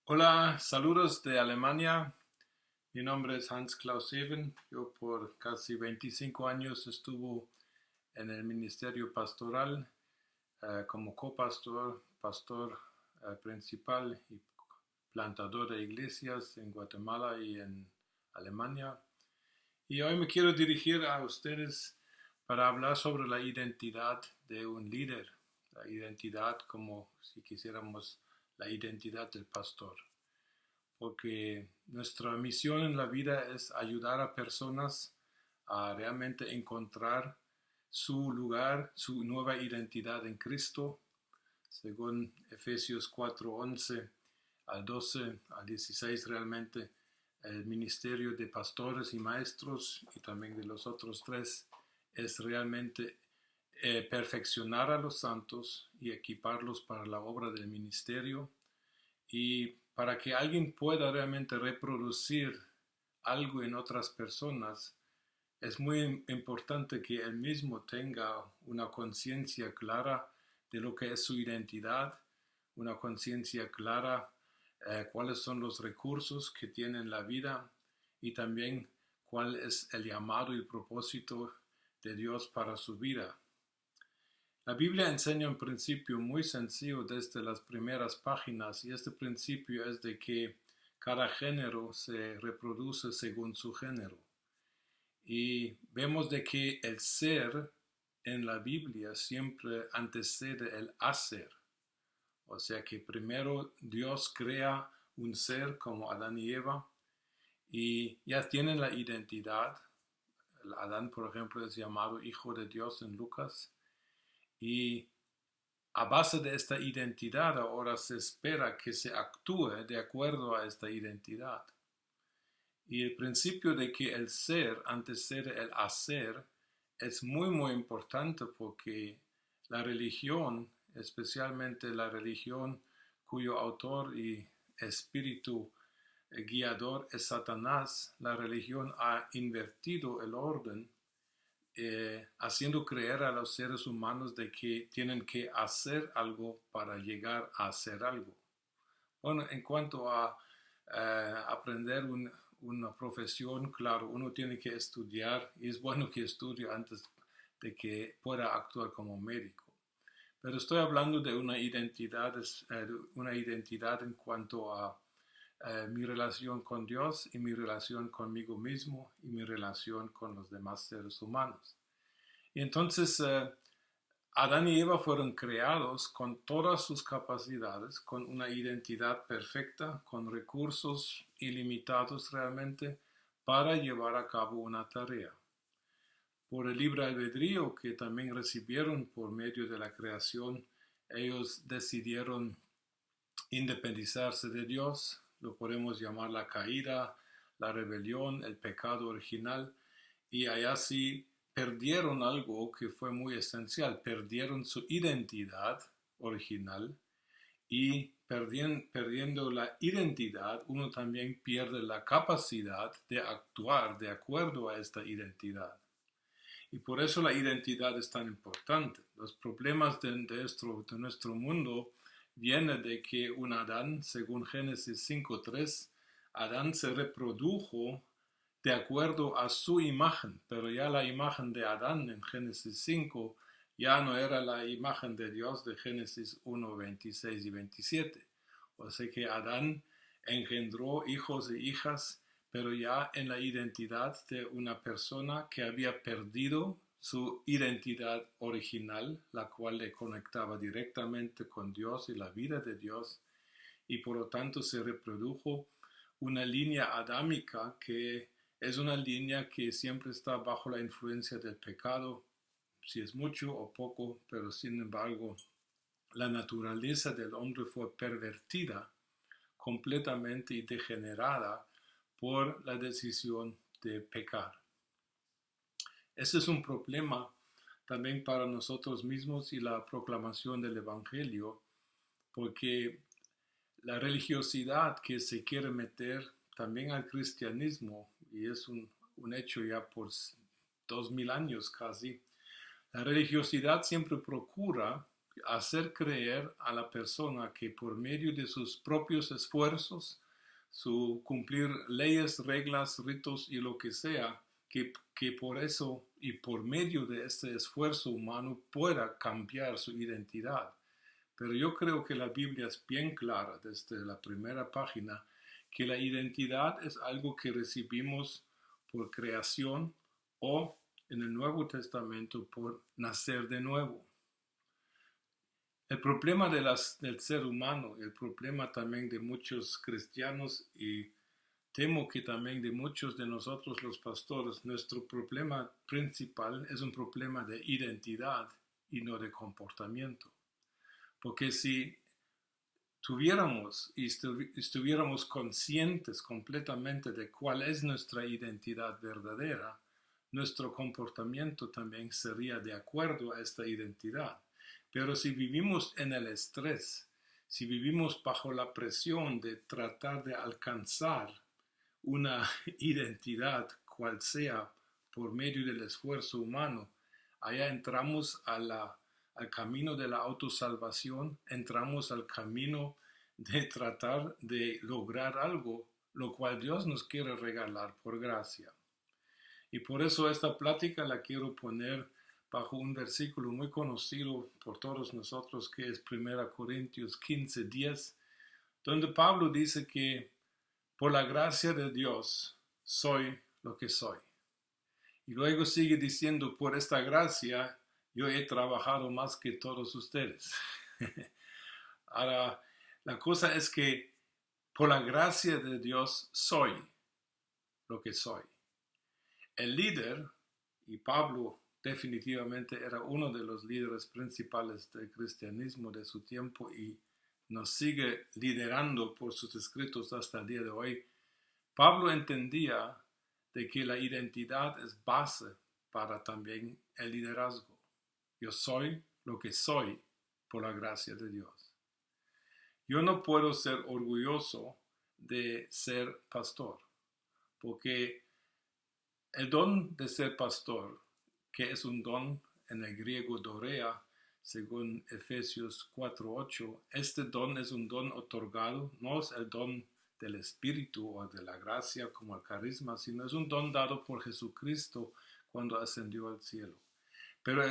Hola, saludos de Alemania. Mi nombre es Hans Klaus Seven. Yo por casi 25 años estuve en el ministerio pastoral como copastor, pastor principal y plantador de iglesias en Guatemala y en Alemania. Y hoy me quiero dirigir a ustedes para hablar sobre la identidad de un líder, la identidad como si quisiéramos la identidad del pastor, porque nuestra misión en la vida es ayudar a personas a realmente encontrar su lugar, su nueva identidad en Cristo, según Efesios 4:11 al 12 al 16 realmente. El ministerio de pastores y maestros y también de los otros tres es realmente perfeccionar a los santos y equiparlos para la obra del ministerio, y para que alguien pueda realmente reproducir algo en otras personas, es muy importante que él mismo tenga una conciencia clara de lo que es su identidad, una conciencia clara cuáles son los recursos que tiene en la vida y también cuál es el llamado y el propósito de Dios para su vida. La Biblia enseña un principio muy sencillo desde las primeras páginas, y este principio es de que cada género se reproduce según su género. Y vemos de que el ser en la Biblia siempre antecede el hacer. O sea que primero Dios crea un ser como Adán y Eva y ya tienen la identidad. Adán, por ejemplo, es llamado Hijo de Dios en Lucas, y a base de esta identidad ahora se espera que se actúe de acuerdo a esta identidad. Y el principio de que el ser antecede el hacer es muy importante, porque la religión, especialmente la religión cuyo autor y espíritu guiador es Satanás, la religión ha invertido el orden, haciendo creer a los seres humanos de que tienen que hacer algo para llegar a hacer algo. Bueno, en cuanto a aprender una profesión, claro, uno tiene que estudiar y es bueno que estudie antes de que pueda actuar como médico. Pero estoy hablando de una identidad en cuanto a mi relación con Dios y mi relación conmigo mismo y mi relación con los demás seres humanos. Y entonces Adán y Eva fueron creados con todas sus capacidades, con una identidad perfecta, con recursos ilimitados realmente para llevar a cabo una tarea. Por el libre albedrío que también recibieron por medio de la creación, ellos decidieron independizarse de Dios. Lo podemos llamar la caída, la rebelión, el pecado original, y allá sí perdieron algo que fue muy esencial, perdieron su identidad original, y perdiendo la identidad, uno también pierde la capacidad de actuar de acuerdo a esta identidad. Y por eso la identidad es tan importante. Los problemas de nuestro mundo vienen de que un Adán, según Génesis 5:3, Adán se reprodujo de acuerdo a su imagen, pero ya la imagen de Adán en Génesis 5 ya no era la imagen de Dios de Génesis 1:26 y 27. O sea que Adán engendró hijos e hijas, pero ya en la identidad de una persona que había perdido su identidad original, la cual le conectaba directamente con Dios y la vida de Dios, y por lo tanto se reprodujo una línea adámica que es una línea que siempre está bajo la influencia del pecado, si es mucho o poco, pero sin embargo la naturaleza del hombre fue pervertida completamente y degenerada por la decisión de pecar. Ese es un problema también para nosotros mismos y la proclamación del Evangelio, porque la religiosidad que se quiere meter también al cristianismo, y es un hecho ya por 2000 años casi, la religiosidad siempre procura hacer creer a la persona que por medio de sus propios esfuerzos, su cumplir leyes, reglas, ritos y lo que sea, que por eso y por medio de este esfuerzo humano pueda cambiar su identidad. Pero yo creo que la Biblia es bien clara desde la primera página que la identidad es algo que recibimos por creación o en el Nuevo Testamento por nacer de nuevo. El problema del ser humano, el problema también de muchos cristianos y temo que también de muchos de nosotros los pastores, nuestro problema principal es un problema de identidad y no de comportamiento. Porque si tuviéramos y estuviéramos conscientes completamente de cuál es nuestra identidad verdadera, nuestro comportamiento también sería de acuerdo a esta identidad. Pero si vivimos en el estrés, si vivimos bajo la presión de tratar de alcanzar una identidad cual sea por medio del esfuerzo humano, allá entramos al camino de la autosalvación, entramos al camino de tratar de lograr algo, lo cual Dios nos quiere regalar por gracia. Y por eso esta plática la quiero poner bajo un versículo muy conocido por todos nosotros, que es 1 Corintios 15:10, donde Pablo dice que por la gracia de Dios soy lo que soy. Y luego sigue diciendo, por esta gracia yo he trabajado más que todos ustedes. Ahora, la cosa es que por la gracia de Dios soy lo que soy. El líder, y Pablo definitivamente era uno de los líderes principales del cristianismo de su tiempo y nos sigue liderando por sus escritos hasta el día de hoy. Pablo entendía de que la identidad es base para también el liderazgo. Yo soy lo que soy por la gracia de Dios. Yo no puedo ser orgulloso de ser pastor, porque el don de ser pastor, que es un don en el griego dorea, según Efesios 4:8, este don es un don otorgado, no es el don del Espíritu o de la gracia como el carisma, sino es un don dado por Jesucristo cuando ascendió al cielo. Pero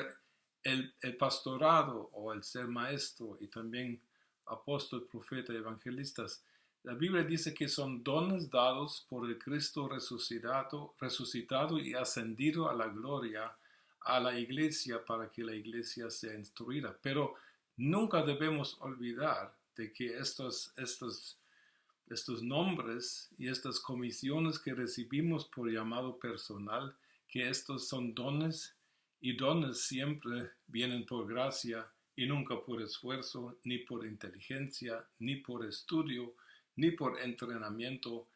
el pastorado o el ser maestro y también apóstol, profeta, evangelistas, la Biblia dice que son dones dados por el Cristo resucitado y ascendido a la gloria a la iglesia para que la iglesia sea instruida. Pero nunca debemos olvidar de que estos nombres y estas comisiones que recibimos por llamado personal, que estos son dones y dones siempre vienen por gracia y nunca por esfuerzo, ni por inteligencia, ni por estudio, ni por entrenamiento.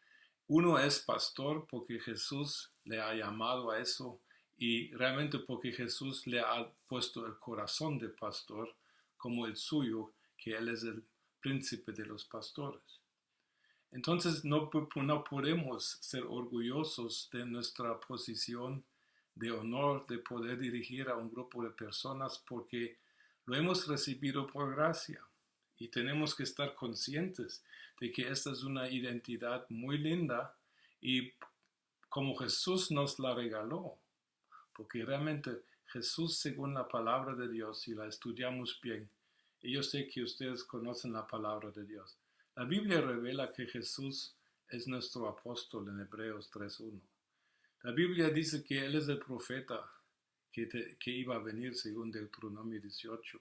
Uno es pastor porque Jesús le ha llamado a eso y realmente porque Jesús le ha puesto el corazón de pastor como el suyo, que Él es el príncipe de los pastores. Entonces no podemos ser orgullosos de nuestra posición de honor de poder dirigir a un grupo de personas porque lo hemos recibido por gracia y tenemos que estar conscientes de que esta es una identidad muy linda y como Jesús nos la regaló, porque realmente Jesús, según la palabra de Dios, si la estudiamos bien, y yo sé que ustedes conocen la palabra de Dios, la Biblia revela que Jesús es nuestro apóstol en Hebreos 3:1. La Biblia dice que Él es el profeta que iba a venir según Deuteronomio 18.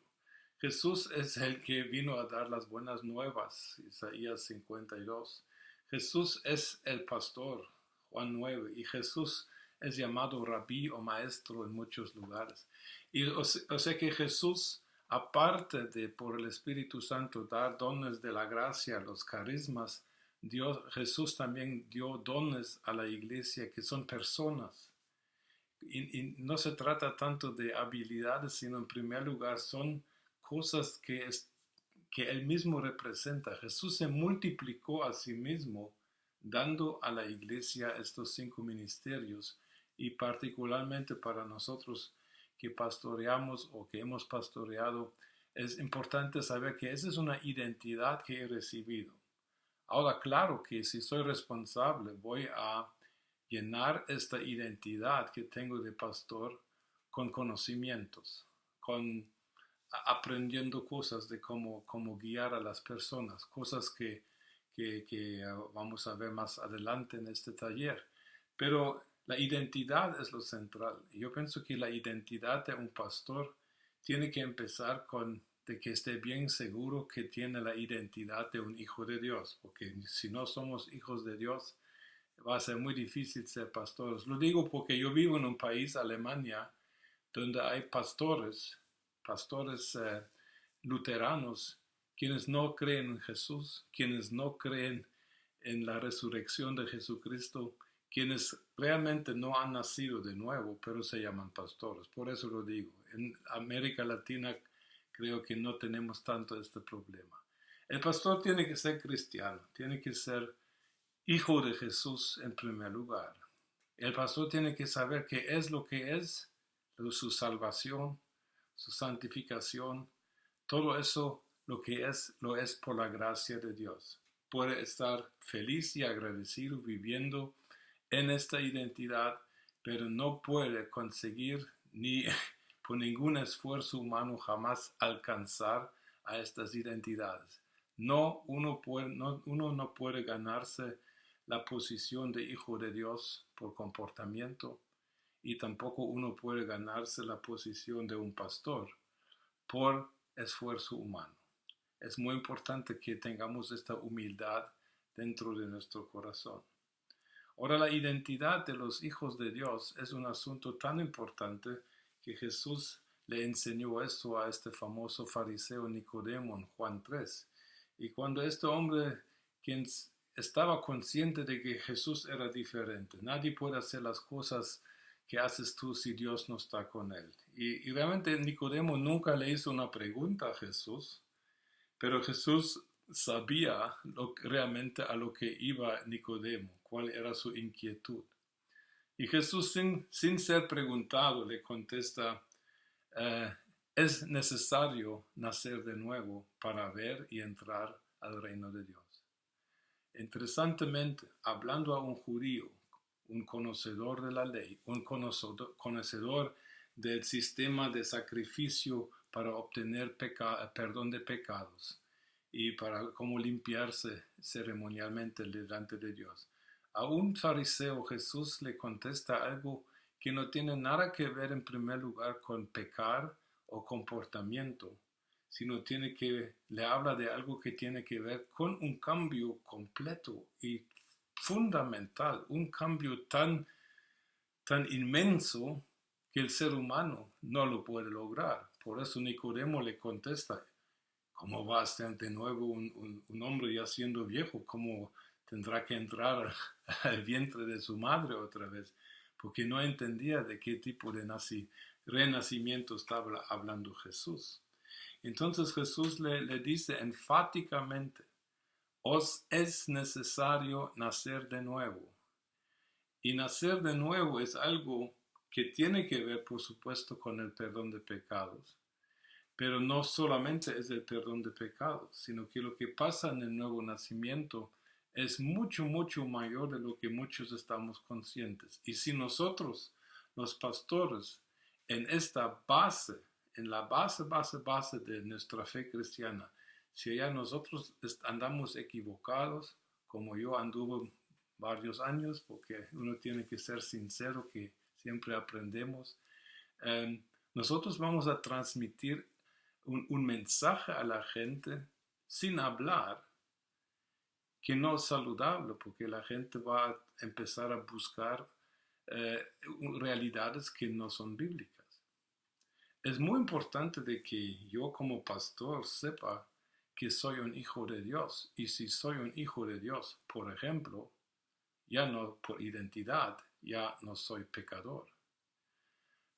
Jesús es el que vino a dar las buenas nuevas, Isaías 52. Jesús es el pastor, Juan 9, y Jesús es llamado rabí o maestro en muchos lugares. Y o sea que Jesús, aparte de por el Espíritu Santo dar dones de la gracia, los carismas, Jesús también dio dones a la iglesia que son personas. Y no se trata tanto de habilidades, sino en primer lugar son cosas que Él mismo representa. Jesús se multiplicó a sí mismo, dando a la iglesia estos 5 ministerios y particularmente para nosotros que pastoreamos o que hemos pastoreado es importante saber que esa es una identidad que he recibido. Ahora, claro que si soy responsable, voy a llenar esta identidad que tengo de pastor con conocimientos, con aprendiendo cosas de cómo guiar a las personas, cosas que vamos a ver más adelante en este taller. Pero la identidad es lo central. Yo pienso que la identidad de un pastor tiene que empezar con de que esté bien seguro que tiene la identidad de un hijo de Dios, porque si no somos hijos de Dios, va a ser muy difícil ser pastores. Lo digo porque yo vivo en un país, Alemania, donde hay pastores luteranos, quienes no creen en Jesús, quienes no creen en la resurrección de Jesucristo, quienes realmente no han nacido de nuevo, pero se llaman pastores. Por eso lo digo. En América Latina creo que no tenemos tanto este problema. El pastor tiene que ser cristiano, tiene que ser hijo de Jesús en primer lugar. El pastor tiene que saber qué es lo que es, su salvación, su santificación, todo eso lo es por la gracia de Dios. Puede estar feliz y agradecido viviendo en esta identidad, pero no puede conseguir ni por ningún esfuerzo humano jamás alcanzar a estas identidades. Uno no puede ganarse la posición de hijo de Dios por comportamiento y tampoco uno puede ganarse la posición de un pastor por esfuerzo humano. Es muy importante que tengamos esta humildad dentro de nuestro corazón. Ahora, la identidad de los hijos de Dios es un asunto tan importante que Jesús le enseñó eso a este famoso fariseo Nicodemo en Juan 3. Y cuando este hombre, quien estaba consciente de que Jesús era diferente, nadie puede hacer las cosas que haces tú si Dios no está con él. Y realmente Nicodemo nunca le hizo una pregunta a Jesús, pero Jesús sabía realmente a lo que iba Nicodemo, cuál era su inquietud. Y Jesús, sin ser preguntado, le contesta, es necesario nacer de nuevo para ver y entrar al reino de Dios. Interesantemente, hablando a un judío, un conocedor de la ley, un conocedor del sistema de sacrificio para obtener perdón de pecados y para cómo limpiarse ceremonialmente delante de Dios. A un fariseo Jesús le contesta algo que no tiene nada que ver en primer lugar con pecar o comportamiento, sino le habla de algo que tiene que ver con un cambio completo y fundamental, un cambio tan inmenso que el ser humano no lo puede lograr. Por eso Nicodemo le contesta, ¿cómo va a ser de nuevo un hombre ya siendo viejo? ¿Cómo tendrá que entrar al vientre de su madre otra vez? Porque no entendía de qué tipo de renacimiento estaba hablando Jesús. Entonces Jesús le dice enfáticamente, os es necesario nacer de nuevo. Y nacer de nuevo es algo que tiene que ver, por supuesto, con el perdón de pecados. Pero no solamente es el perdón de pecados, sino que lo que pasa en el nuevo nacimiento es mucho, mucho mayor de lo que muchos estamos conscientes. Y si nosotros, los pastores, en esta base, en la base de nuestra fe cristiana, si ya nosotros andamos equivocados, como yo anduve varios años, porque uno tiene que ser sincero que siempre aprendemos, nosotros vamos a transmitir un mensaje a la gente sin hablar que no es saludable, porque la gente va a empezar a buscar realidades que no son bíblicas. Es muy importante de que yo como pastor sepa que soy un hijo de Dios, y si soy un hijo de Dios, por ejemplo, ya no por identidad, ya no soy pecador.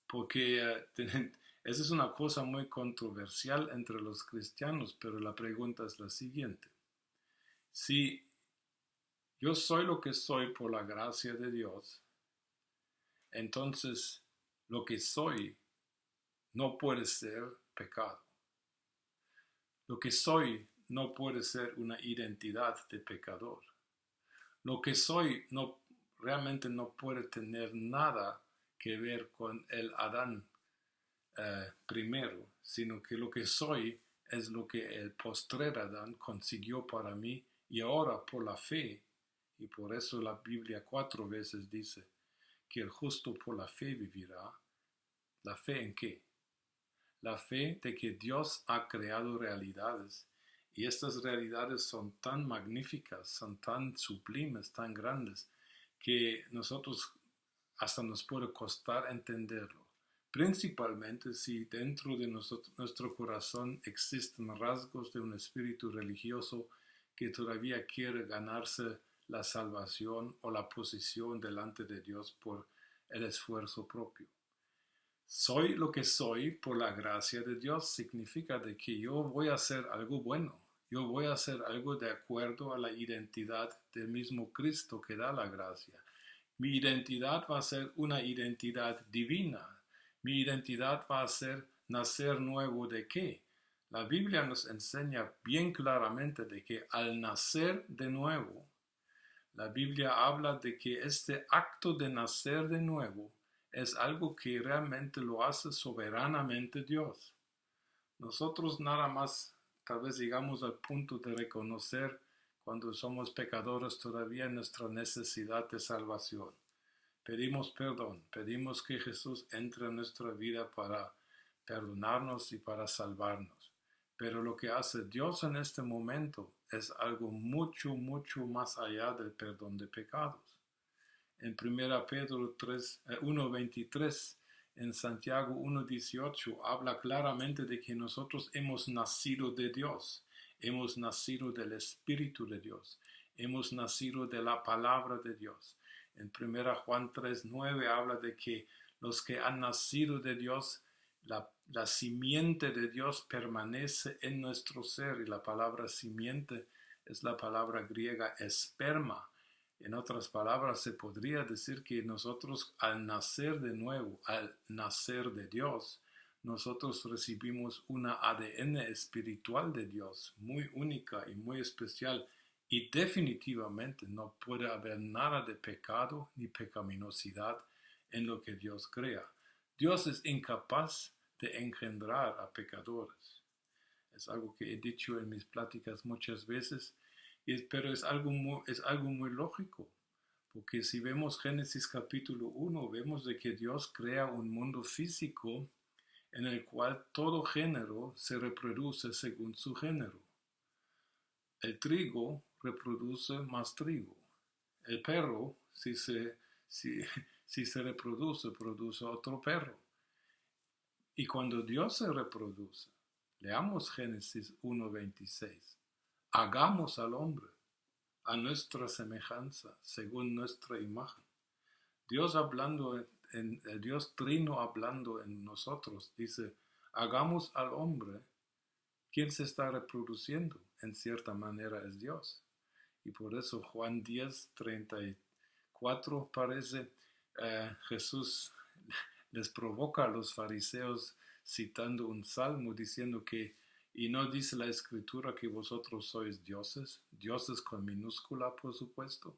Porque esa es una cosa muy controversial entre los cristianos, pero la pregunta es la siguiente. Si yo soy lo que soy por la gracia de Dios, entonces lo que soy no puede ser pecado. Lo que soy no puede ser una identidad de pecador. Lo que soy realmente no puede tener nada que ver con el Adán primero, sino que lo que soy es lo que el postrer Adán consiguió para mí y ahora por la fe, y por eso la Biblia 4 veces dice que el justo por la fe vivirá. ¿La fe en qué? La fe de que Dios ha creado realidades y estas realidades son tan magníficas, son tan sublimes, tan grandes, que nosotros hasta nos puede costar entenderlo. Principalmente si dentro de nuestro corazón existen rasgos de un espíritu religioso que todavía quiere ganarse la salvación o la posición delante de Dios por el esfuerzo propio. Soy lo que soy por la gracia de Dios significa de que yo voy a hacer algo bueno. Yo voy a hacer algo de acuerdo a la identidad del mismo Cristo que da la gracia. Mi identidad va a ser una identidad divina. Mi identidad va a ser nacer nuevo ¿de qué? La Biblia nos enseña bien claramente de que al nacer de nuevo, la Biblia habla de que este acto de nacer de nuevo es algo que realmente lo hace soberanamente Dios. Nosotros nada más tal vez llegamos al punto de reconocer cuando somos pecadores todavía nuestra necesidad de salvación. Pedimos perdón, pedimos que Jesús entre en nuestra vida para perdonarnos y para salvarnos. Pero lo que hace Dios en este momento es algo mucho, mucho más allá del perdón de pecados. En 1 Pedro 1:23, en Santiago 1:18, habla claramente de que nosotros hemos nacido de Dios, hemos nacido del Espíritu de Dios, hemos nacido de la palabra de Dios. En 1 Juan 3:9 habla de que los que han nacido de Dios, la simiente de Dios permanece en nuestro ser, y la palabra simiente es la palabra griega esperma. En otras palabras, se podría decir que nosotros al nacer de nuevo, al nacer de Dios, nosotros recibimos una ADN espiritual de Dios, muy única y muy especial, y definitivamente no puede haber nada de pecado ni pecaminosidad en lo que Dios crea. Dios es incapaz de engendrar a pecadores. Es algo que he dicho en mis pláticas muchas veces, pero es algo muy lógico, porque si vemos Génesis capítulo 1, vemos de que Dios crea un mundo físico en el cual todo género se reproduce según su género. El trigo reproduce más trigo. El perro, si se reproduce, produce otro perro. Y cuando Dios se reproduce, leamos Génesis 1:26. Hagamos al hombre a nuestra semejanza, según nuestra imagen. Dios hablando, el Dios trino hablando en nosotros, dice, hagamos al hombre. ¿Quién se está reproduciendo? En cierta manera es Dios. Y por eso Juan 10:34 parece, Jesús les provoca a los fariseos citando un salmo diciendo que, y no dice la escritura que vosotros sois dioses, dioses con minúscula por supuesto.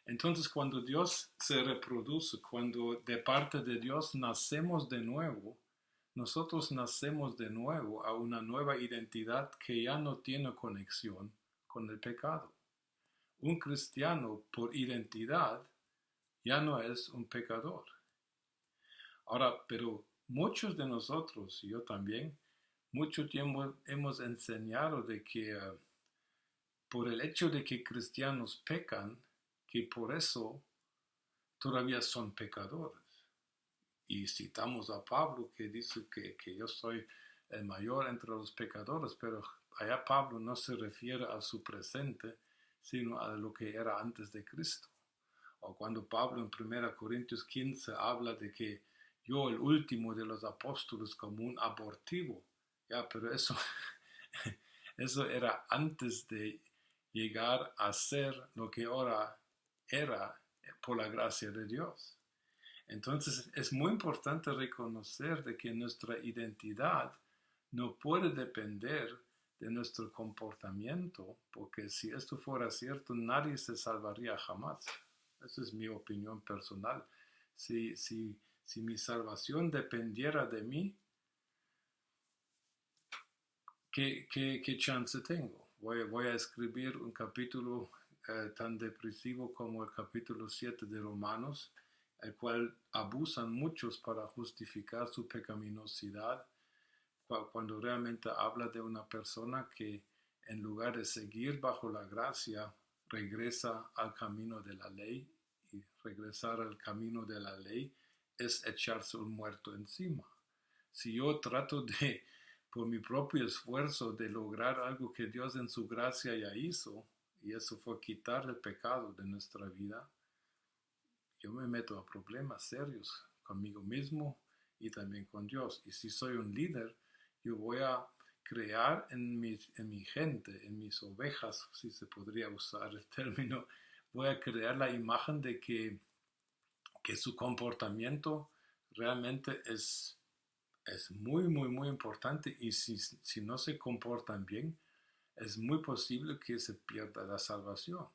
Entonces cuando Dios se reproduce, cuando de parte de Dios nacemos de nuevo, nosotros nacemos de nuevo a una nueva identidad que ya no tiene conexión con el pecado. Un cristiano por identidad ya no es un pecador. Ahora, pero muchos de nosotros, y yo también, mucho tiempo hemos enseñado de que por el hecho de que cristianos pecan, que por eso todavía son pecadores. Y citamos a Pablo que dice que yo soy el mayor entre los pecadores, pero allá Pablo no se refiere a su presente, sino a lo que era antes de Cristo. O cuando Pablo en 1 Corintios 15 habla de que yo el último de los apóstoles como un abortivo, ya, pero eso era antes de llegar a ser lo que ahora era por la gracia de Dios. Entonces es muy importante reconocer de que nuestra identidad no puede depender de nuestro comportamiento, porque si esto fuera cierto, nadie se salvaría jamás. Esa es mi opinión personal. Si mi salvación dependiera de mí, ¿qué chance tengo? Voy a escribir un capítulo tan depresivo como el capítulo 7 de Romanos, el cual abusan muchos para justificar su pecaminosidad, cuando realmente habla de una persona que en lugar de seguir bajo la gracia, regresa al camino de la ley, y regresar al camino de la ley es echarse un muerto encima. Si yo trato de, por mi propio esfuerzo, de lograr algo que Dios en su gracia ya hizo, y eso fue quitar el pecado de nuestra vida, yo me meto a problemas serios conmigo mismo y también con Dios. Y si soy un líder, yo voy a crear en mi gente, en mis ovejas, si se podría usar el término, voy a crear la imagen de que su comportamiento realmente es muy, muy, muy importante, y si no se comportan bien, es muy posible que se pierda la salvación.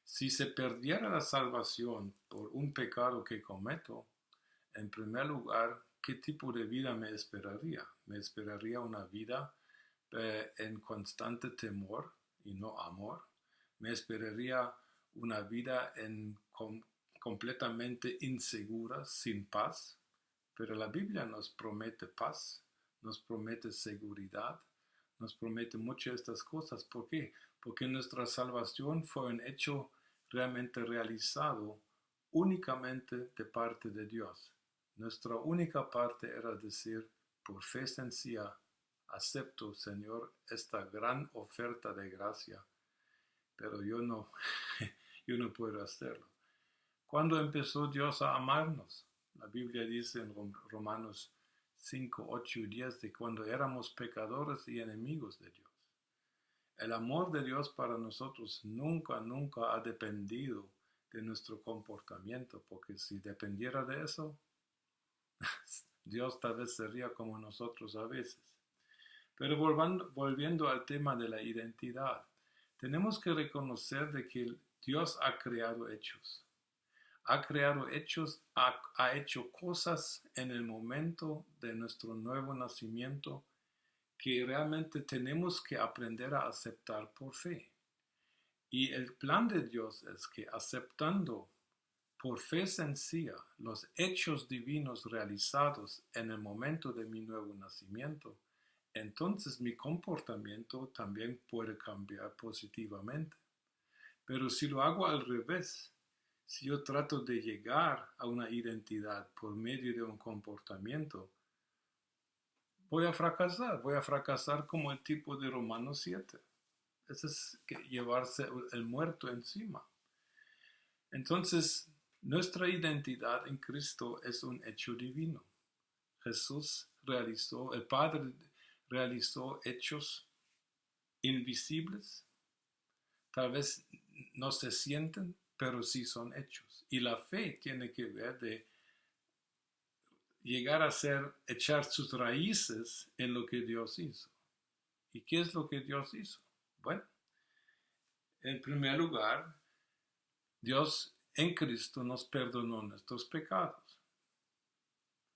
Si se perdiera la salvación por un pecado que cometo, en primer lugar, ¿qué tipo de vida me esperaría? Me esperaría una vida en constante temor y no amor. Me esperaría una vida completamente insegura, sin paz. Pero la Biblia nos promete paz, nos promete seguridad, nos promete muchas de estas cosas. ¿Por qué? Porque nuestra salvación fue un hecho realmente realizado únicamente de parte de Dios. Nuestra única parte era decir, por fe sencilla, acepto, Señor, esta gran oferta de gracia, pero yo no, yo no puedo hacerlo. ¿Cuándo empezó Dios a amarnos? La Biblia dice en Romanos 5, 8 y 10 de cuando éramos pecadores y enemigos de Dios. El amor de Dios para nosotros nunca, nunca ha dependido de nuestro comportamiento, porque si dependiera de eso, Dios tal vez sería como nosotros a veces. Pero volviendo al tema de la identidad, tenemos que reconocer de que Dios ha creado hechos. Ha creado hechos, ha hecho cosas en el momento de nuestro nuevo nacimiento que realmente tenemos que aprender a aceptar por fe. Y el plan de Dios es que aceptando por fe sencilla los hechos divinos realizados en el momento de mi nuevo nacimiento, entonces mi comportamiento también puede cambiar positivamente. Pero si lo hago al revés, si yo trato de llegar a una identidad por medio de un comportamiento, voy a fracasar como el tipo de Romanos 7. Eso es llevarse el muerto encima. Entonces, nuestra identidad en Cristo es un hecho divino. El Padre realizó hechos invisibles, tal vez no se sienten, pero sí son hechos. Y la fe tiene que ver de llegar a echar sus raíces en lo que Dios hizo. ¿Y qué es lo que Dios hizo? Bueno, en primer lugar, Dios en Cristo nos perdonó nuestros pecados.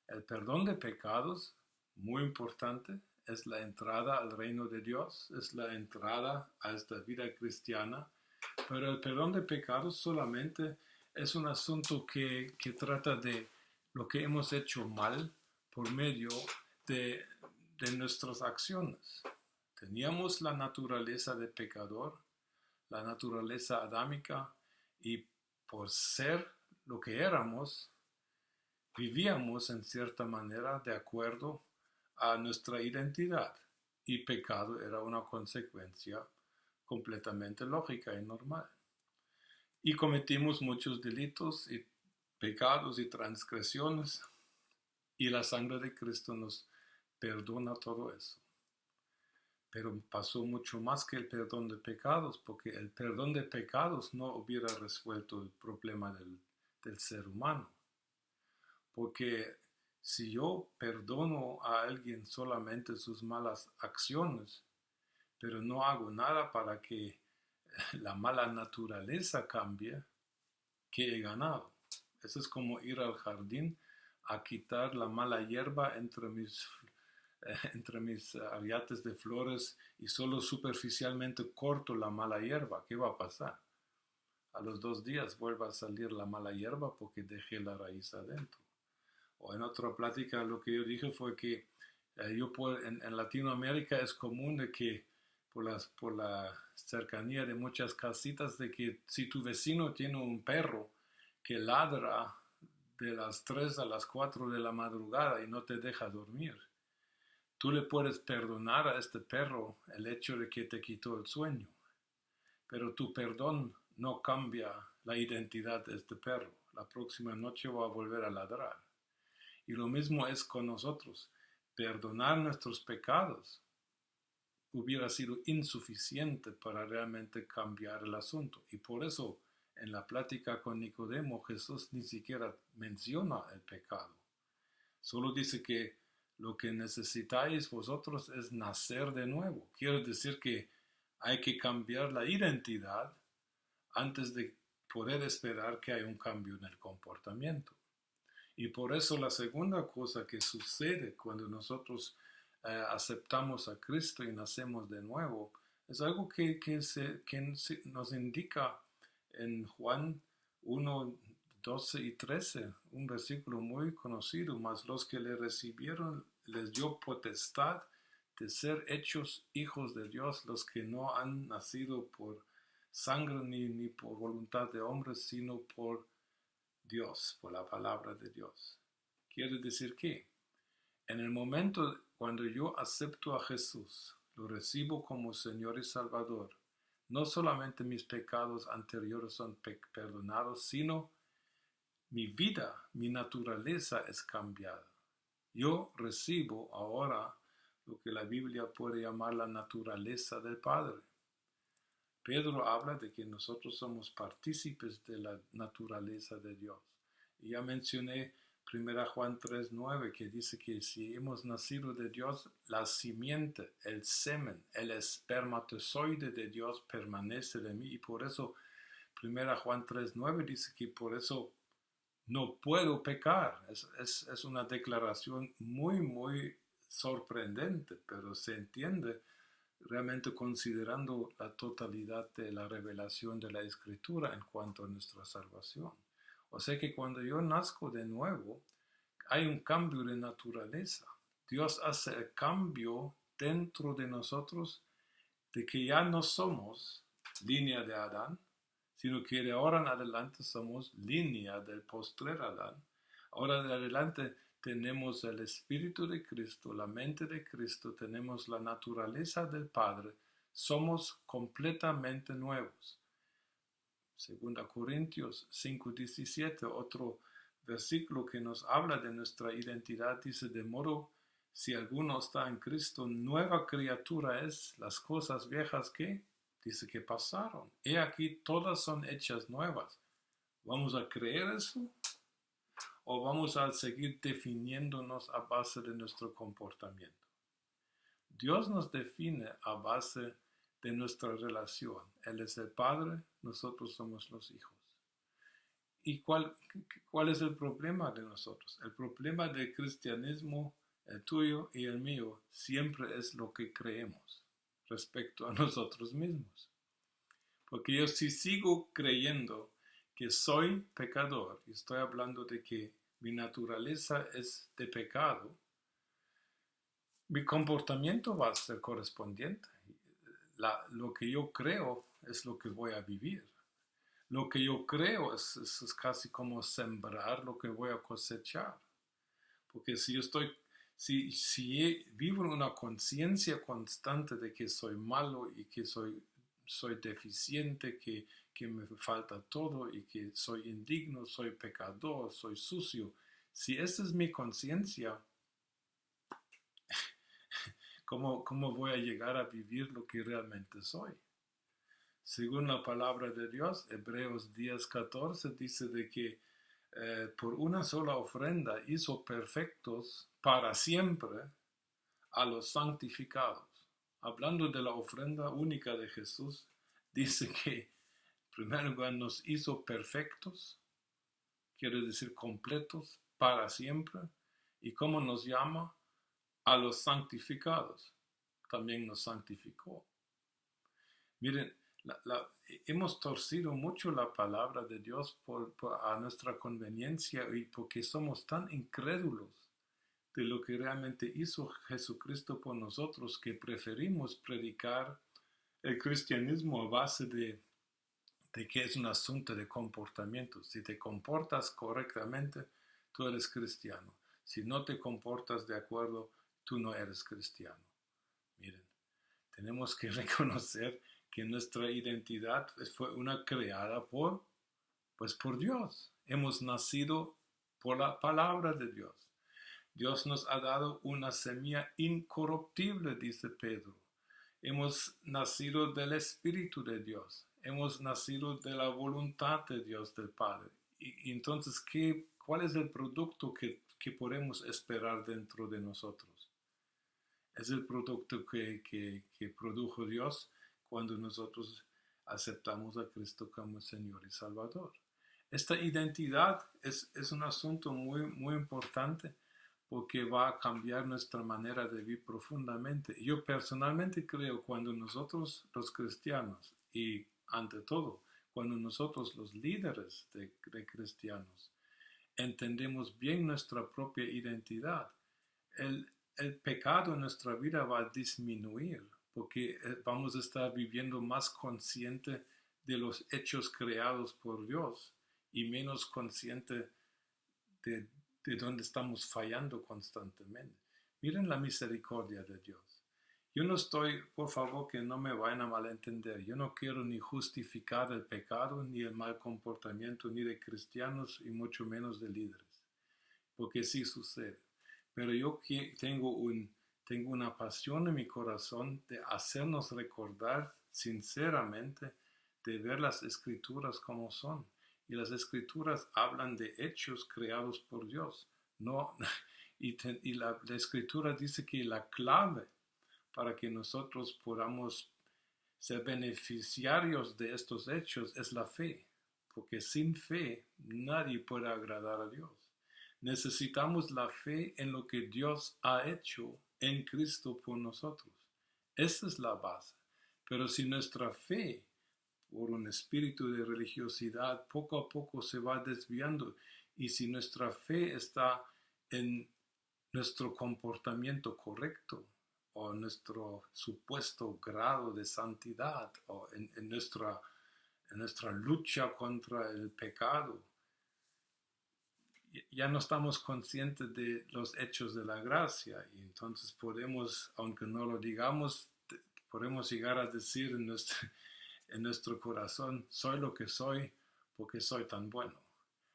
El perdón de pecados, muy importante, es la entrada al reino de Dios, es la entrada a esta vida cristiana, pero el perdón de pecados solamente es un asunto que trata de lo que hemos hecho mal por medio de nuestras acciones. Teníamos la naturaleza de pecador, la naturaleza adámica, y por ser lo que éramos, vivíamos en cierta manera de acuerdo a nuestra identidad, y pecado era una consecuencia completamente lógica y normal. Y cometimos muchos delitos y pecados y transgresiones, y la sangre de Cristo nos perdona todo eso. Pero pasó mucho más que el perdón de pecados, porque el perdón de pecados no hubiera resuelto el problema del ser humano. Porque si yo perdono a alguien solamente sus malas acciones, pero no hago nada para que la mala naturaleza cambie, ¿qué he ganado? Eso es como ir al jardín a quitar la mala hierba entre mis ariates de flores y solo superficialmente corto la mala hierba. ¿Qué va a pasar? A los 2 días vuelve a salir la mala hierba porque dejé la raíz adentro. O en otra plática lo que yo dije fue que en Latinoamérica es común de que por la cercanía de muchas casitas, de que si tu vecino tiene un perro que ladra de las 3 a las 4 de la madrugada y no te deja dormir, tú le puedes perdonar a este perro el hecho de que te quitó el sueño, pero tu perdón no cambia la identidad de este perro. La próxima noche va a volver a ladrar. Y lo mismo es con nosotros. Perdonar nuestros pecados hubiera sido insuficiente para realmente cambiar el asunto. Y por eso en la plática con Nicodemo Jesús ni siquiera menciona el pecado. Solo dice que lo que necesitáis vosotros es nacer de nuevo. Quiere decir que hay que cambiar la identidad antes de poder esperar que haya un cambio en el comportamiento. Y por eso la segunda cosa que sucede cuando nosotros aceptamos a Cristo y nacemos de nuevo es algo que nos indica en Juan 1, 12 y 13, un versículo muy conocido: mas los que le recibieron les dio potestad de ser hechos hijos de Dios, los que no han nacido por sangre ni por voluntad de hombres, sino por Dios, por la palabra de Dios. Quiere decir que en el momento cuando yo acepto a Jesús, lo recibo como Señor y Salvador, no solamente mis pecados anteriores son perdonados, sino mi vida, mi naturaleza es cambiada. Yo recibo ahora lo que la Biblia puede llamar la naturaleza del Padre. Pedro habla de que nosotros somos partícipes de la naturaleza de Dios. Y ya mencioné 1 Juan 3:9, que dice que si hemos nacido de Dios, la simiente, el semen, el espermatozoide de Dios permanece de mí. Y por eso 1 Juan 3:9 dice que por eso no puedo pecar. Es una declaración muy, muy sorprendente, pero se entiende realmente considerando la totalidad de la revelación de la Escritura en cuanto a nuestra salvación. O sea que cuando yo nazco de nuevo, hay un cambio de naturaleza. Dios hace el cambio dentro de nosotros de que ya no somos línea de Adán, sino que de ahora en adelante somos línea del postrer Adán. Ahora de adelante tenemos el Espíritu de Cristo, la mente de Cristo, tenemos la naturaleza del Padre, somos completamente nuevos. 2 Corintios 5:17, otro versículo que nos habla de nuestra identidad, dice: de modo, si alguno está en Cristo, nueva criatura es, las cosas viejas que, dice que pasaron. He aquí, todas son hechas nuevas. ¿Vamos a creer eso? ¿O vamos a seguir definiéndonos a base de nuestro comportamiento? Dios nos define a base de nuestra relación. Él es el Padre, nosotros somos los hijos. ¿Y cuál es el problema de nosotros? El problema del cristianismo, el tuyo y el mío, siempre es lo que creemos respecto a nosotros mismos. Porque yo si sigo creyendo que soy pecador, y estoy hablando de que mi naturaleza es de pecado, mi comportamiento va a ser correspondiente. Lo que yo creo es lo que voy a vivir. Lo que yo creo es casi como sembrar lo que voy a cosechar. Porque si vivo en una conciencia constante de que soy malo y que soy deficiente, que me falta todo y que soy indigno, soy pecador, soy sucio, si esa es mi conciencia, ¿cómo voy a llegar a vivir lo que realmente soy? Según la palabra de Dios, Hebreos 10:14 dice de que por una sola ofrenda hizo perfectos para siempre a los santificados. hablando de la ofrenda única de Jesús, dice que en primer lugar nos hizo perfectos, quiere decir completos para siempre, y cómo nos llama a los santificados, también nos santificó. Miren, hemos torcido mucho la palabra de Dios a nuestra conveniencia y porque somos tan incrédulos de lo que realmente hizo Jesucristo por nosotros que preferimos predicar el cristianismo a base de que es un asunto de comportamiento. Si te comportas correctamente, tú eres cristiano. Si no te comportas de acuerdo, tú no eres cristiano. Miren, tenemos que reconocer que nuestra identidad fue una creada por Dios. Hemos nacido por la palabra de Dios. Dios nos ha dado una semilla incorruptible, dice Pedro. Hemos nacido del Espíritu de Dios. Hemos nacido de la voluntad de Dios, del Padre. Y entonces, ¿cuál es el producto que podemos esperar dentro de nosotros? Es el producto que produjo Dios cuando nosotros aceptamos a Cristo como Señor y Salvador. Esta identidad es un asunto muy, muy importante porque va a cambiar nuestra manera de vivir profundamente. Yo personalmente creo cuando nosotros los cristianos y ante todo cuando nosotros los líderes de cristianos entendemos bien nuestra propia identidad, el pecado en nuestra vida va a disminuir porque vamos a estar viviendo más consciente de los hechos creados por Dios y menos consciente de dónde estamos fallando constantemente. Miren la misericordia de Dios. Yo no estoy, por favor, que no me vayan a malentender. Yo no quiero ni justificar el pecado, ni el mal comportamiento, ni de cristianos, y mucho menos de líderes. Porque sí sucede. Pero yo tengo una pasión en mi corazón de hacernos recordar sinceramente de ver las escrituras como son. Y las escrituras hablan de hechos creados por Dios. No, y la escritura dice que la clave para que nosotros podamos ser beneficiarios de estos hechos es la fe. Porque sin fe nadie puede agradar a Dios. Necesitamos la fe en lo que Dios ha hecho en Cristo por nosotros. Esa es la base. Pero si nuestra fe, por un espíritu de religiosidad, poco a poco se va desviando, y si nuestra fe está en nuestro comportamiento correcto, o en nuestro supuesto grado de santidad, o en nuestra lucha contra el pecado, ya no estamos conscientes de los hechos de la gracia, y entonces podemos, aunque no lo digamos, podemos llegar a decir en nuestro corazón, soy lo que soy porque soy tan bueno,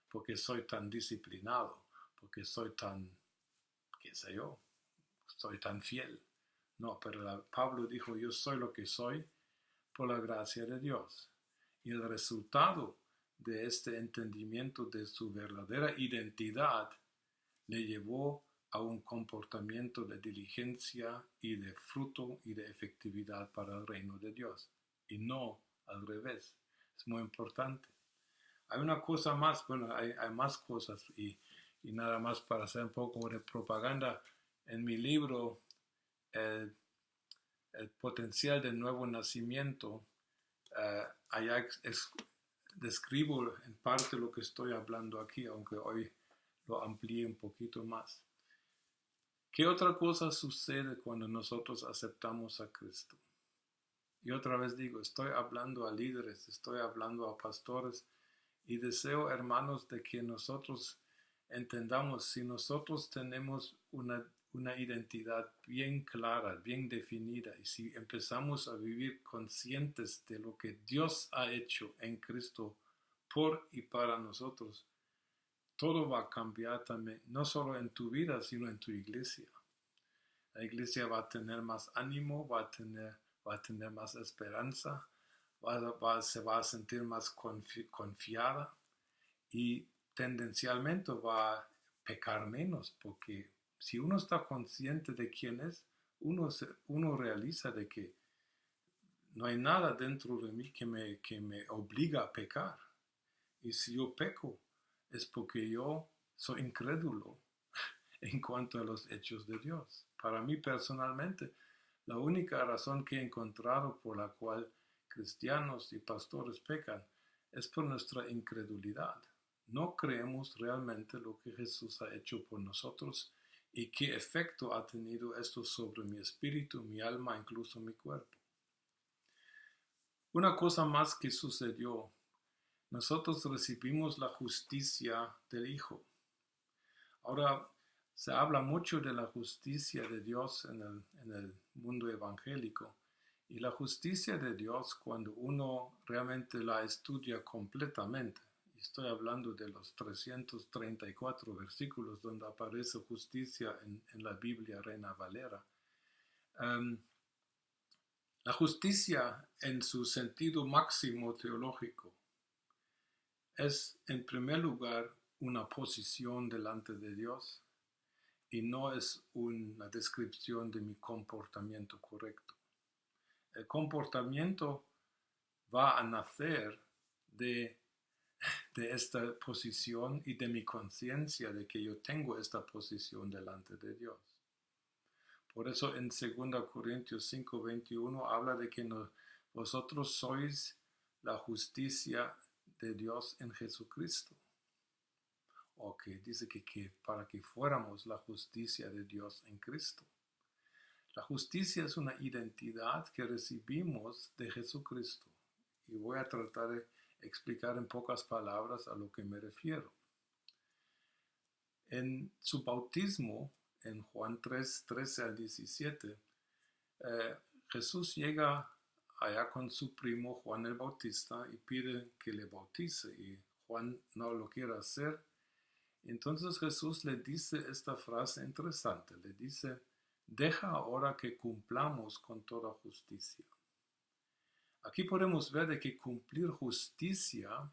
porque soy tan disciplinado, porque soy tan, qué sé yo, soy tan fiel. No, pero Pablo dijo, yo soy lo que soy por la gracia de Dios. Y el resultado de este entendimiento de su verdadera identidad le llevó a un comportamiento de diligencia y de fruto y de efectividad para el reino de Dios. Y no al revés. Es muy importante. Hay una cosa más, bueno, hay más cosas y nada más para hacer un poco de propaganda. En mi libro, el potencial del nuevo nacimiento, allá describo en parte lo que estoy hablando aquí, aunque hoy lo amplíe un poquito más. ¿Qué otra cosa sucede cuando nosotros aceptamos a Cristo? Y otra vez digo, estoy hablando a líderes, estoy hablando a pastores y deseo, hermanos, de que nosotros entendamos, si nosotros tenemos una identidad bien clara, bien definida, y si empezamos a vivir conscientes de lo que Dios ha hecho en Cristo por y para nosotros, todo va a cambiar también, no solo en tu vida, sino en tu iglesia. La iglesia va a tener más ánimo, va a tener más esperanza, se va a sentir más confiada y tendencialmente va a pecar menos, porque si uno está consciente de quién es, uno realiza de que no hay nada dentro de mí que me obliga a pecar. Y si yo peco, es porque yo soy incrédulo en cuanto a los hechos de Dios. Para mí personalmente, la única razón que he encontrado por la cual cristianos y pastores pecan es por nuestra incredulidad. No creemos realmente lo que Jesús ha hecho por nosotros y qué efecto ha tenido esto sobre mi espíritu, mi alma, incluso mi cuerpo. Una cosa más que sucedió: nosotros recibimos la justicia del Hijo. Ahora, se habla mucho de la justicia de Dios en el mundo evangélico. Y la justicia de Dios, cuando uno realmente la estudia completamente, estoy hablando de los 334 versículos donde aparece justicia en la Biblia Reina Valera, la justicia en su sentido máximo teológico es, en primer lugar, una posición delante de Dios y no es una descripción de mi comportamiento correcto. El comportamiento va a nacer de esta posición y de mi conciencia de que yo tengo esta posición delante de Dios. Por eso en 2 Corintios 5:21 habla de que vosotros sois la justicia de Dios en Jesucristo. O que dice que para que fuéramos la justicia de Dios en Cristo. La justicia es una identidad que recibimos de Jesucristo. Y voy a tratar de explicar en pocas palabras a lo que me refiero. En su bautismo, en Juan 3, 13 al 17, Jesús llega allá con su primo Juan el Bautista y pide que le bautice. Y Juan no lo quiere hacer. Entonces Jesús le dice esta frase interesante. Le dice: deja ahora que cumplamos con toda justicia. Aquí podemos ver de que cumplir justicia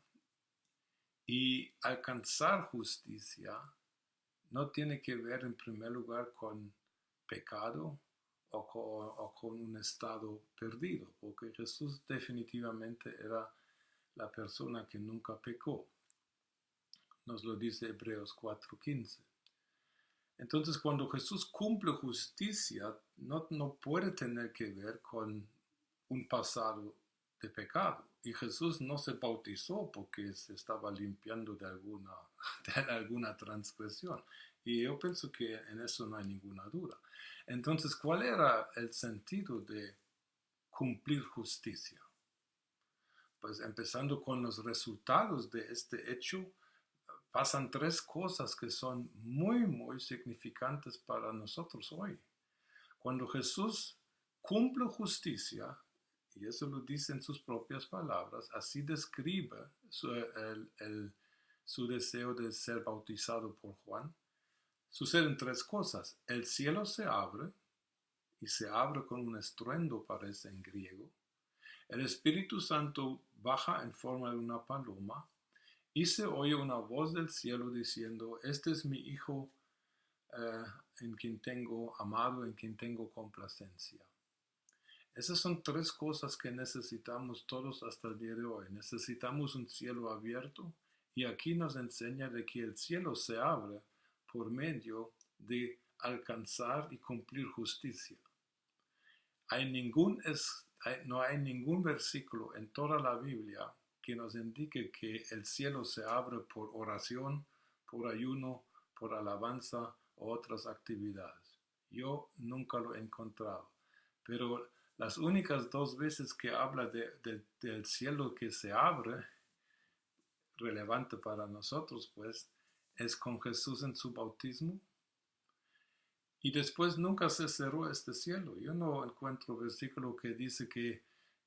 y alcanzar justicia no tiene que ver en primer lugar con pecado o con un estado perdido, porque Jesús definitivamente era la persona que nunca pecó. Nos lo dice Hebreos 4:15. Entonces, cuando Jesús cumple justicia, no puede tener que ver con un pasado de pecado. Y Jesús no se bautizó porque se estaba limpiando de alguna transgresión. Y yo pienso que en eso no hay ninguna duda. Entonces, ¿cuál era el sentido de cumplir justicia? Pues empezando con los resultados de este hecho, pasan tres cosas que son muy, muy significantes para nosotros hoy. Cuando Jesús cumple justicia, y eso lo dice en sus propias palabras, así describe su deseo de ser bautizado por Juan, suceden tres cosas. El cielo se abre, y se abre con un estruendo, parece en griego. El Espíritu Santo baja en forma de una paloma, y se oye una voz del cielo diciendo: este es mi Hijo, en quien tengo amado, en quien tengo complacencia. Esas son tres cosas que necesitamos todos hasta el día de hoy. Necesitamos un cielo abierto, y aquí nos enseña de que el cielo se abre por medio de alcanzar y cumplir justicia. No hay ningún versículo en toda la Biblia que nos indique que el cielo se abre por oración, por ayuno, por alabanza o otras actividades. Yo nunca lo he encontrado. Pero las únicas dos veces que habla del cielo que se abre, relevante para nosotros, pues, es con Jesús en su bautismo. Y después nunca se cerró este cielo. Yo no encuentro versículo que dice que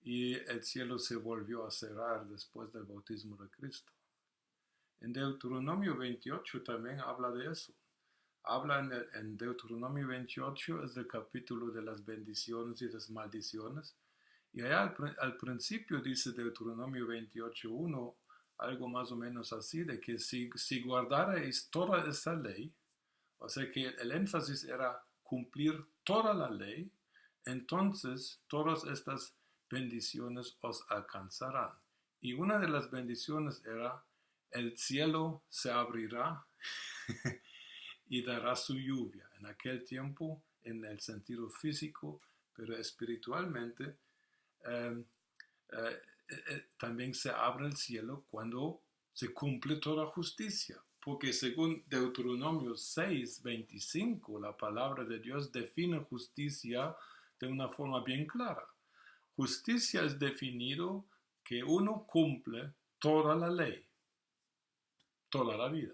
y el cielo se volvió a cerrar después del bautismo de Cristo. En Deuteronomio 28 también habla de eso. Habla en Deuteronomio 28, es el capítulo de las bendiciones y las maldiciones. Y allá al principio dice Deuteronomio 28:1, algo más o menos así, de que si guardarais toda esa ley, o sea que el énfasis era cumplir toda la ley, entonces todas estas bendiciones os alcanzarán. Y una de las bendiciones era, el cielo se abrirá y dará su lluvia. En aquel tiempo, en el sentido físico, pero espiritualmente, eh, también se abre el cielo cuando se cumple toda justicia. Porque según Deuteronomio 6:25, la palabra de Dios define justicia de una forma bien clara. Justicia es definido que uno cumple toda la ley, toda la vida.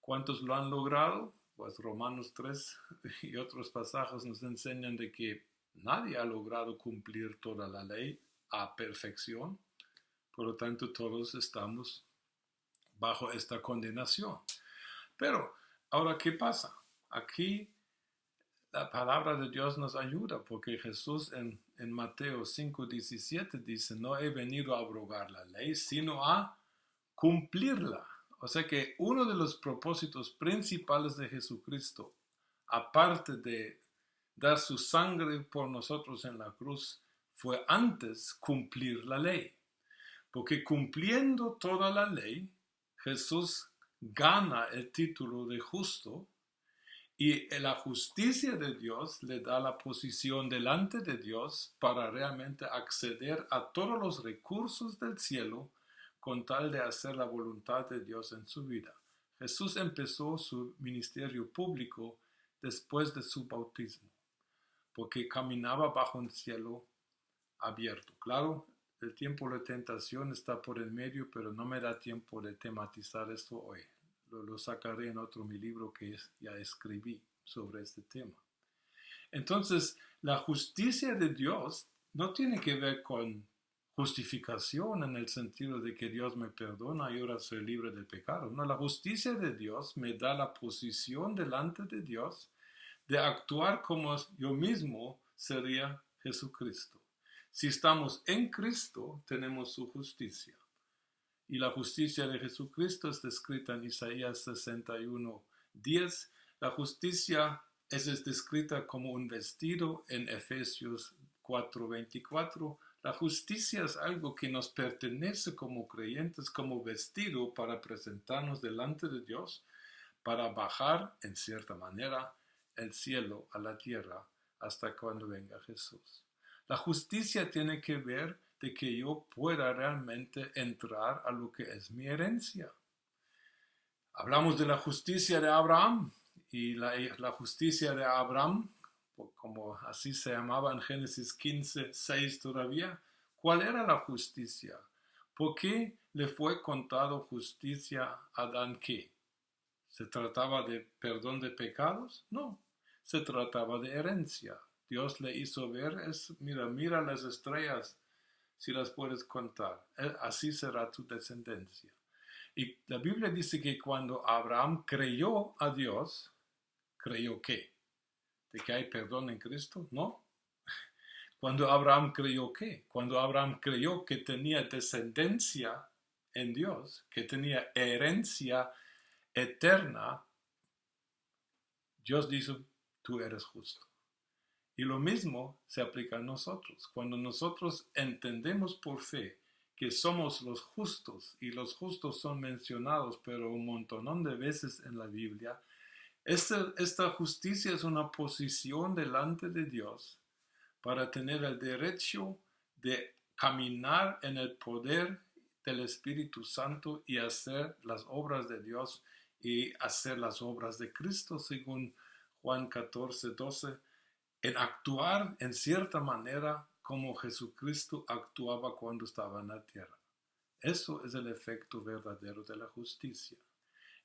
¿Cuántos lo han logrado? Pues Romanos 3 y otros pasajes nos enseñan de que nadie ha logrado cumplir toda la ley a perfección. Por lo tanto, todos estamos bajo esta condenación. Pero, ahora, ¿qué pasa? Aquí la palabra de Dios nos ayuda, porque Jesús en Mateo 5:17 dice, no he venido a abrogar la ley, sino a cumplirla. O sea que uno de los propósitos principales de Jesucristo, aparte de dar su sangre por nosotros en la cruz, fue antes cumplir la ley. Porque cumpliendo toda la ley, Jesús gana el título de justo y la justicia de Dios le da la posición delante de Dios para realmente acceder a todos los recursos del cielo con tal de hacer la voluntad de Dios en su vida. Jesús empezó su ministerio público después de su bautismo, porque caminaba bajo un cielo abierto. Claro, el tiempo de tentación está por el medio, pero no me da tiempo de tematizar esto hoy. Lo sacaré en otro mi libro que ya escribí sobre este tema. Entonces, la justicia de Dios no tiene que ver con justificación en el sentido de que Dios me perdona y ahora soy libre del pecado. No, la justicia de Dios me da la posición delante de Dios de actuar como yo mismo sería Jesucristo. Si estamos en Cristo, tenemos su justicia. Y la justicia de Jesucristo está escrita en Isaías 61:10. La justicia es descrita como un vestido en Efesios 4:24. La justicia es algo que nos pertenece como creyentes, como vestido para presentarnos delante de Dios, para bajar, en cierta manera, el cielo a la tierra hasta cuando venga Jesús. La justicia tiene que ver de que yo pueda realmente entrar a lo que es mi herencia. Hablamos de la justicia de Abraham y la justicia de Abraham, como así se llamaba en Génesis 15:6 todavía. ¿Cuál era la justicia? ¿Por qué le fue contado justicia a Adán? ¿Qué? ¿Se trataba de perdón de pecados? No, se trataba de herencia. Dios le hizo ver, mira las estrellas, si las puedes contar, así será tu descendencia. Y la Biblia dice que cuando Abraham creyó a Dios, ¿creyó qué? ¿De que hay perdón en Cristo? No. Cuando Abraham creyó qué? Cuando Abraham creyó que tenía descendencia en Dios, que tenía herencia eterna, Dios dice, tú eres justo. Y lo mismo se aplica a nosotros. Cuando nosotros entendemos por fe que somos los justos, y los justos son mencionados, pero un montón de veces en la Biblia, esta justicia es una posición delante de Dios para tener el derecho de caminar en el poder del Espíritu Santo y hacer las obras de Dios y hacer las obras de Cristo, según Juan 14:12, en actuar en cierta manera como Jesucristo actuaba cuando estaba en la tierra. Eso es el efecto verdadero de la justicia.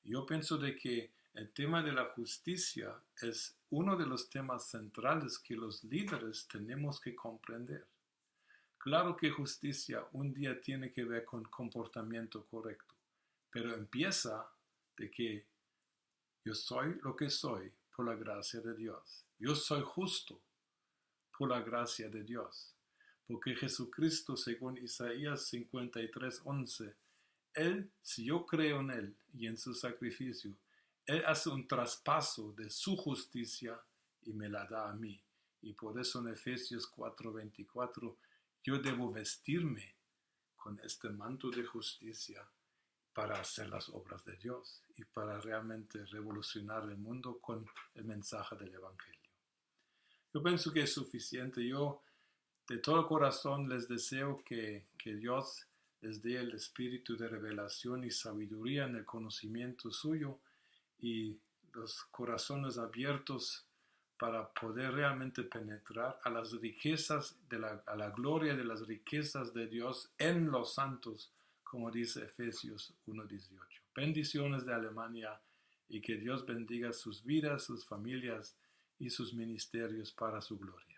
Yo pienso de que el tema de la justicia es uno de los temas centrales que los líderes tenemos que comprender. Claro que justicia un día tiene que ver con comportamiento correcto, pero empieza de que yo soy lo que soy por la gracia de Dios. Yo soy justo por la gracia de Dios. Porque Jesucristo, según Isaías 53:11, si yo creo en Él y en su sacrificio, Él hace un traspaso de su justicia y me la da a mí. Y por eso en Efesios 4:24 yo debo vestirme con este manto de justicia para hacer las obras de Dios y para realmente revolucionar el mundo con el mensaje del Evangelio. Yo pienso que es suficiente. Yo de todo corazón les deseo que Dios les dé el espíritu de revelación y sabiduría en el conocimiento suyo y los corazones abiertos para poder realmente penetrar a las riquezas, a la gloria de las riquezas de Dios en los santos, como dice Efesios 1:18. Bendiciones de Alemania y que Dios bendiga sus vidas, sus familias y sus ministerios para su gloria.